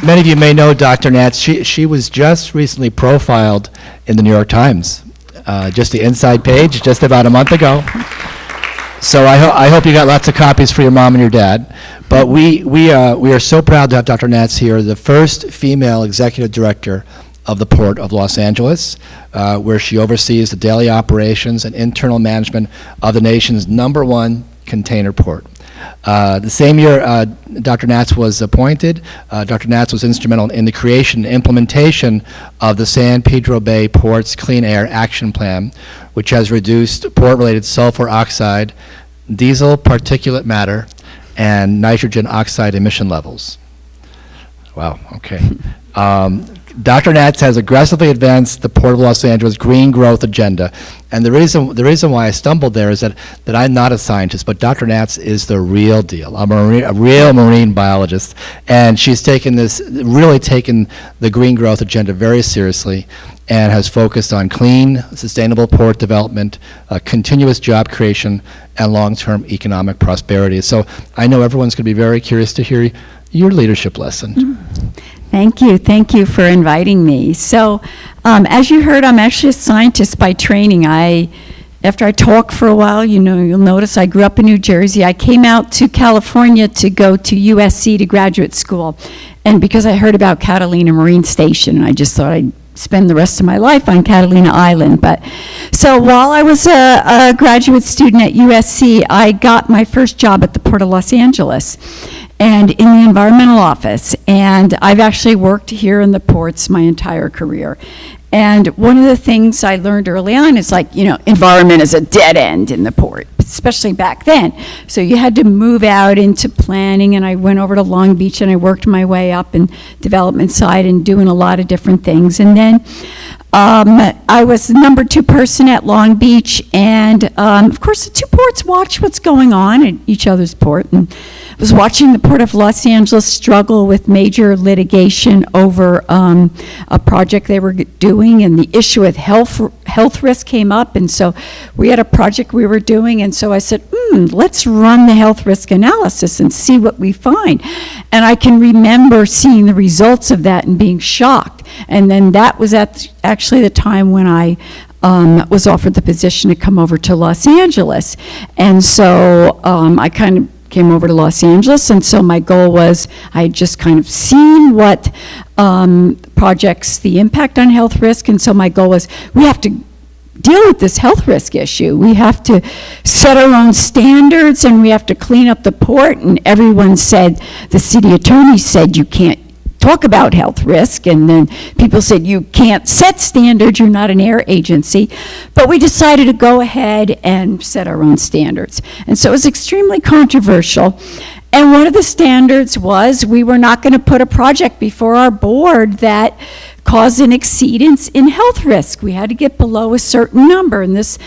many of you may know Dr. Knatz. She was just recently profiled in the New York Times, just the inside page, just about a month ago. So I hope you got lots of copies for your mom and your dad. But we are so proud to have Dr. Knatz here, the first female executive director of the Port of Los Angeles, where she oversees the daily operations and internal management of the nation's #1 container port. The same year Dr. Knatz was appointed, Dr. Knatz was instrumental in the creation and implementation of the San Pedro Bay Port's Clean Air Action Plan, which has reduced port-related sulfur oxide, diesel particulate matter, and nitrogen oxide emission levels. Wow, okay. Dr. Knatz has aggressively advanced the Port of Los Angeles green growth agenda. And the reason why I stumbled there is that I'm not a scientist, but Dr. Knatz is the real deal. I'm a real marine biologist. And she's really taken the green growth agenda very seriously and has focused on clean, sustainable port development, continuous job creation, and long-term economic prosperity. So I know everyone's going to be very curious to hear your leadership lesson. Mm-hmm. Thank you for inviting me. So, as you heard, I'm actually a scientist by training. After I talk for a while, you'll notice I grew up in New Jersey. I came out to California to go to USC to graduate school, and because I heard about Catalina Marine Station, I just thought I'd spend the rest of my life on Catalina Island. But so while I was a graduate student at USC, I got my first job at the Port of Los Angeles and in the environmental office. And I've actually worked here in the ports my entire career. And one of the things I learned early on is environment is a dead end in the port, especially back then. So you had to move out into planning, and I went over to Long Beach and I worked my way up in development side and doing a lot of different things. And then I was the #2 person at Long Beach, and of course the two ports watch what's going on at each other's port. And I was watching the Port of Los Angeles struggle with major litigation over a project they were doing, and the issue with health risk came up, and so we had a project we were doing, and so I said, let's run the health risk analysis and see what we find. And I can remember seeing the results of that and being shocked. And then that was actually the time when I was offered the position to come over to Los Angeles. And so I kind of came over to Los Angeles, and so my goal was, I had just kind of seen what projects, the impact on health risk, and so my goal was, we have to deal with this health risk issue. We have to set our own standards, and we have to clean up the port. And everyone said, the city attorney said, you can't talk about health risk, and then people said, you can't set standards, you're not an air agency. But we decided to go ahead and set our own standards. And so it was extremely controversial. And one of the standards was, we were not going to put a project before our board that caused an exceedance in health risk. We had to get below a certain number. And this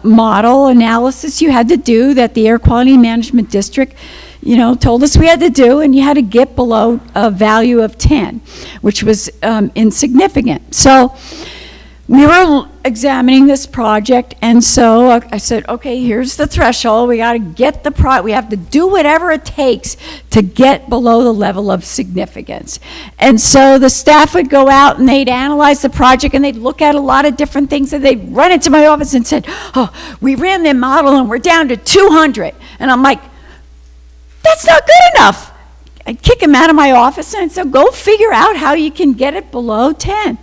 model analysis you had to do, that the Air Quality Management District told us we had to do, and you had to get below a value of 10, which was insignificant. So we were examining this project, and so I said, okay, here's the threshold. We got to get we have to do whatever it takes to get below the level of significance. And so the staff would go out and they'd analyze the project, and they'd look at a lot of different things, and they'd run into my office and said, oh, we ran the model and we're down to 200. And I'm like, that's not good enough. I'd kick him out of my office, and I'd say, go figure out how you can get it below 10.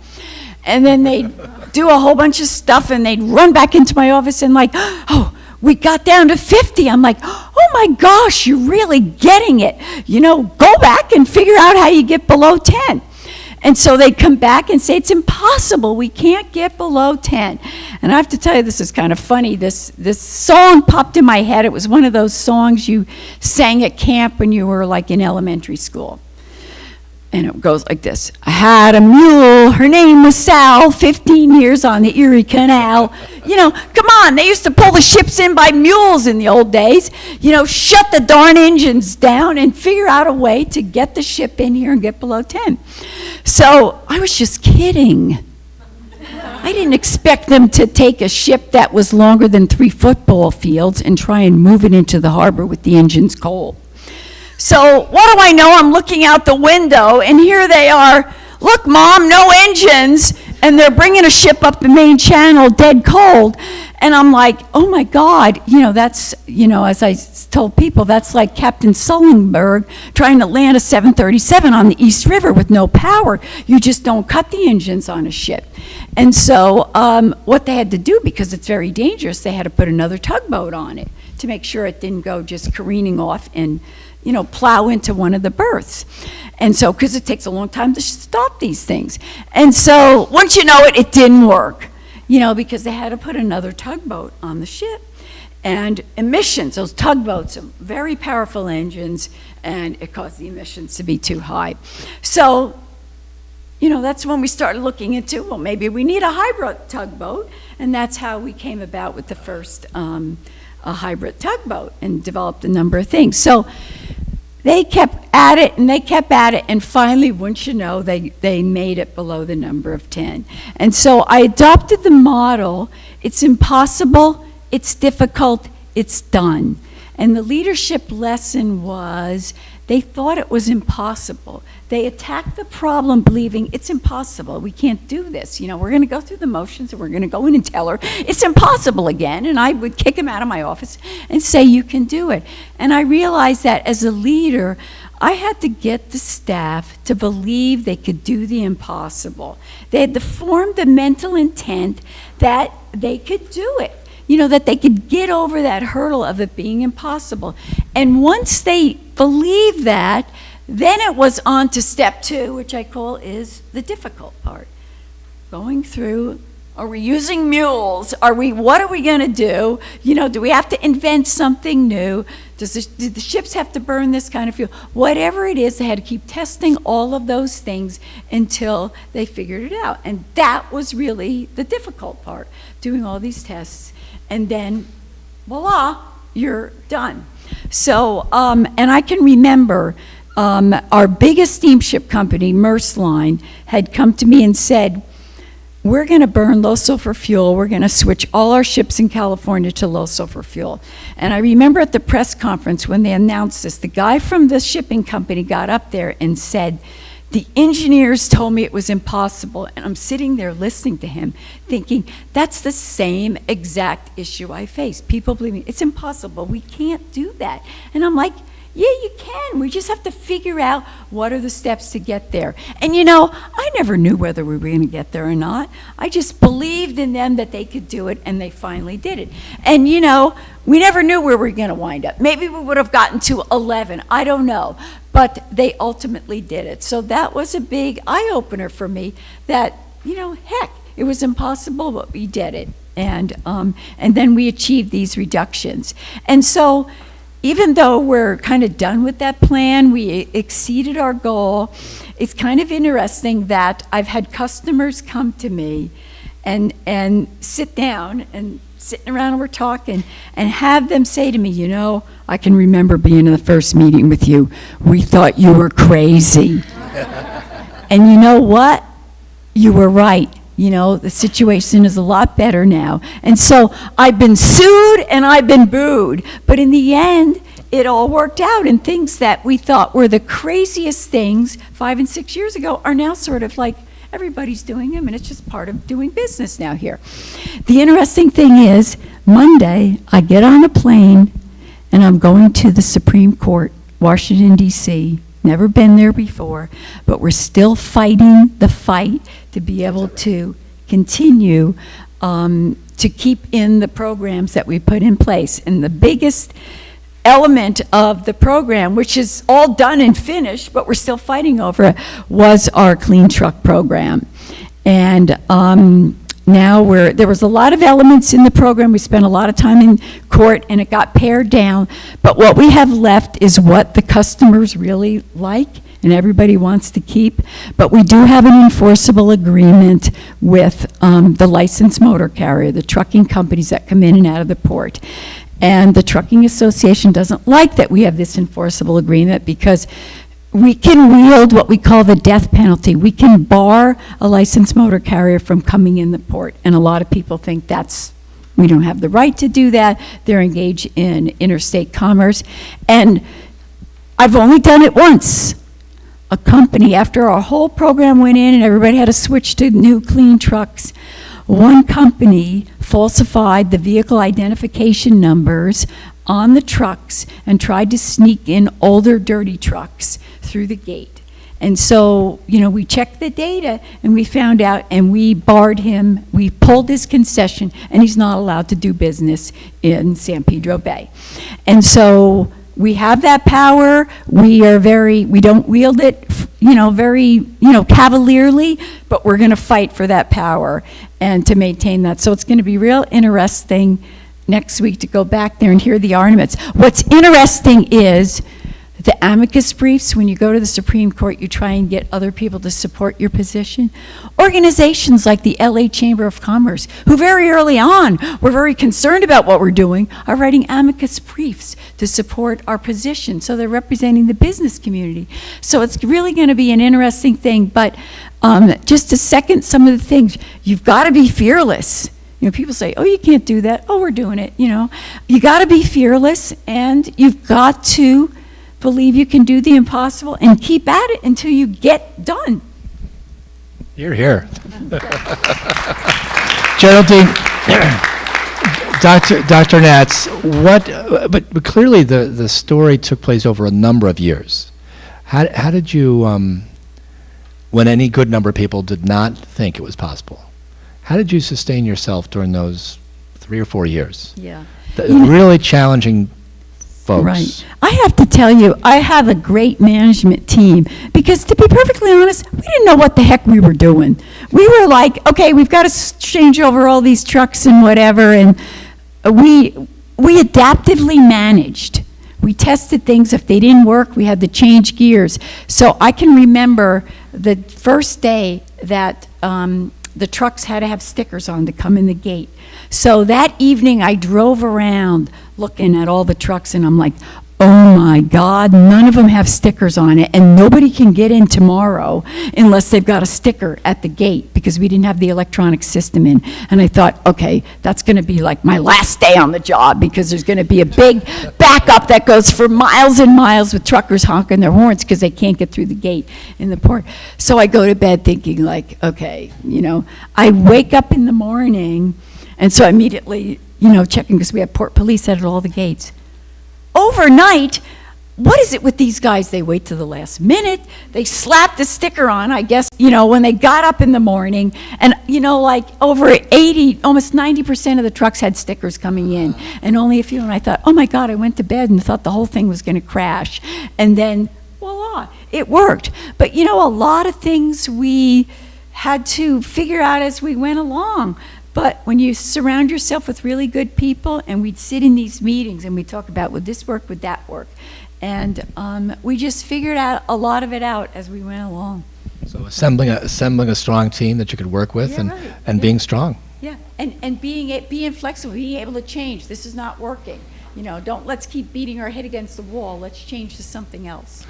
And then they'd do a whole bunch of stuff, and they'd run back into my office and oh, we got down to 50. I'm like, oh my gosh, you're really getting it. Go back and figure out how you get below 10. And so they'd come back and say, it's impossible, we can't get below 10. And I have to tell you, this is kind of funny. This song popped in my head. It was one of those songs you sang at camp when you were in elementary school. And it goes like this. I had a mule, her name was Sal, 15 years on the Erie Canal. Come on, they used to pull the ships in by mules in the old days. Shut the darn engines down and figure out a way to get the ship in here and get below 10. So I was just kidding. I didn't expect them to take a ship that was longer than 3 football fields and try and move it into the harbor with the engines cold. So what do I know? I'm looking out the window, and here they are. Look, Mom, no engines, and they're bringing a ship up the main channel dead cold. And I'm like, oh my God, that's, as I told people, that's like Captain Sullenberg trying to land a 737 on the East River with no power. You just don't cut the engines on a ship. And so what they had to do, because it's very dangerous, they had to put another tugboat on it to make sure it didn't go just careening off and plow into one of the berths. And so, because it takes a long time to stop these things. And so, once you know it, it didn't work, because they had to put another tugboat on the ship. And emissions, those tugboats are very powerful engines, and it caused the emissions to be too high. So, that's when we started looking into, well, maybe we need a hybrid tugboat, and that's how we came about with the first a hybrid tugboat and developed a number of things. So they kept at it, and they kept at it, and finally, wouldn't you know, they made it below the number of 10. And so I adopted the model. It's impossible, it's difficult, it's done. And the leadership lesson was they thought it was impossible. They attacked the problem believing it's impossible. We can't do this. We're going to go through the motions, and we're going to go in and tell her it's impossible again. And I would kick him out of my office and say, you can do it. And I realized that as a leader, I had to get the staff to believe they could do the impossible. They had to form the mental intent that they could do it. That they could get over that hurdle of it being impossible. And once they believed that, then it was on to step 2, which I call is the difficult part. Going through, are we using mules? What are we going to do? Do we have to invent something new? Do the ships have to burn this kind of fuel? Whatever it is, they had to keep testing all of those things until they figured it out. And that was really the difficult part, doing all these tests. And then, voila, you're done. So, and I can remember our biggest steamship company, Maersk Line, had come to me and said, we're going to burn low sulfur fuel. We're going to switch all our ships in California to low sulfur fuel. And I remember at the press conference when they announced this, the guy from the shipping company got up there and said, the engineers told me it was impossible. And I'm sitting there listening to him thinking, that's the same exact issue I face. People believe me, it's impossible. We can't do that. And I'm like, yeah, you can. We just have to figure out what are the steps to get there. And I never knew whether we were going to get there or not. I just believed in them that they could do it, and they finally did it. And we never knew where we were going to wind up. Maybe we would have gotten to 11. I don't know. But they ultimately did it. So that was a big eye-opener for me that, heck, it was impossible, but we did it. And then we achieved these reductions. And so even though we're kind of done with that plan, we exceeded our goal. It's kind of interesting that I've had customers come to me and sit down and sitting around and we're talking and have them say to me, I can remember being in the first meeting with you. We thought you were crazy. And you know what? You were right. The situation is a lot better now. And so I've been sued and I've been booed. But in the end, it all worked out. And things that we thought were the craziest things 5 and 6 years ago are now sort of like everybody's doing them, and it's just part of doing business now here. The interesting thing is, Monday, I get on a plane and I'm going to the Supreme Court, Washington, D.C., never been there before, but we're still fighting the fight to be able to continue to keep in the programs that we put in place. And the biggest element of the program, which is all done and finished, but we're still fighting over it, was our clean truck program. And now there was a lot of elements in the program. We spent a lot of time in court and it got pared down. But what we have left is what the customers really like and everybody wants to keep. But we do have an enforceable agreement with the licensed motor carrier, the trucking companies that come in and out of the port. And the Trucking Association doesn't like that we have this enforceable agreement because we can wield what we call the death penalty. We can bar a licensed motor carrier from coming in the port. And a lot of people think we don't have the right to do that. They're engaged in interstate commerce. And I've only done it once. A company, after our whole program went in and everybody had to switch to new clean trucks, one company falsified the vehicle identification numbers on the trucks and tried to sneak in older, dirty trucks through the gate. And so, we checked the data and we found out, and we barred him. We pulled his concession, and he's not allowed to do business in San Pedro Bay. And so we have that power. We don't wield it, very, cavalierly, but we're going to fight for that power and to maintain that. So it's going to be real interesting next week to go back there and hear the arguments. What's interesting is the amicus briefs. When you go to the Supreme Court, you try and get other people to support your position. Organizations like the LA Chamber of Commerce, who very early on were very concerned about what we're doing, are writing amicus briefs to support our position. So they're representing the business community. So it's really going to be an interesting thing. But just to second some of the things, you've got to be fearless. People say, oh, you can't do that. Oh, we're doing it. You got to be fearless, and you've got to believe you can do the impossible and keep at it until you get done. You're here. Geraldine, Dr. Knatz, but clearly the story took place over a number of years. How did you, when any good number of people did not think it was possible, how did you sustain yourself during those 3 or 4 years? Yeah. Really challenging folks. Right. I have to tell you, I have a great management team because, to be perfectly honest, we didn't know what the heck we were doing. We were like, okay, we've got to change over all these trucks and whatever, and we adaptively managed. We tested things. If they didn't work, we had to change gears. So I can remember the first day that the trucks had to have stickers on to come in the gate. So that evening I drove around looking at all the trucks, and I'm like, oh my God, none of them have stickers on it, and nobody can get in tomorrow unless they've got a sticker at the gate, because we didn't have the electronic system in. And I thought, okay, that's going to be like my last day on the job, because there's going to be a big backup that goes for miles and miles with truckers honking their horns because they can't get through the gate in the port. So I go to bed thinking like, okay, I wake up in the morning, and so immediately, checking, because we have port police at all the gates. Overnight, what is it with these guys? They wait to the last minute. They slap the sticker on, I guess, when they got up in the morning. And, like over 80, almost 90% of the trucks had stickers coming in. And only a few. And I thought, oh my God, I went to bed and thought the whole thing was going to crash. And then, voila, it worked. But, a lot of things we had to figure out as we went along. But when you surround yourself with really good people, and we'd sit in these meetings and we'd talk about, would this work, would that work? And we just figured out a lot of it out as we went along. So assembling a strong team that you could work with, and being strong. Yeah, and being flexible, being able to change. This is not working. Let's keep beating our head against the wall. Let's change to something else.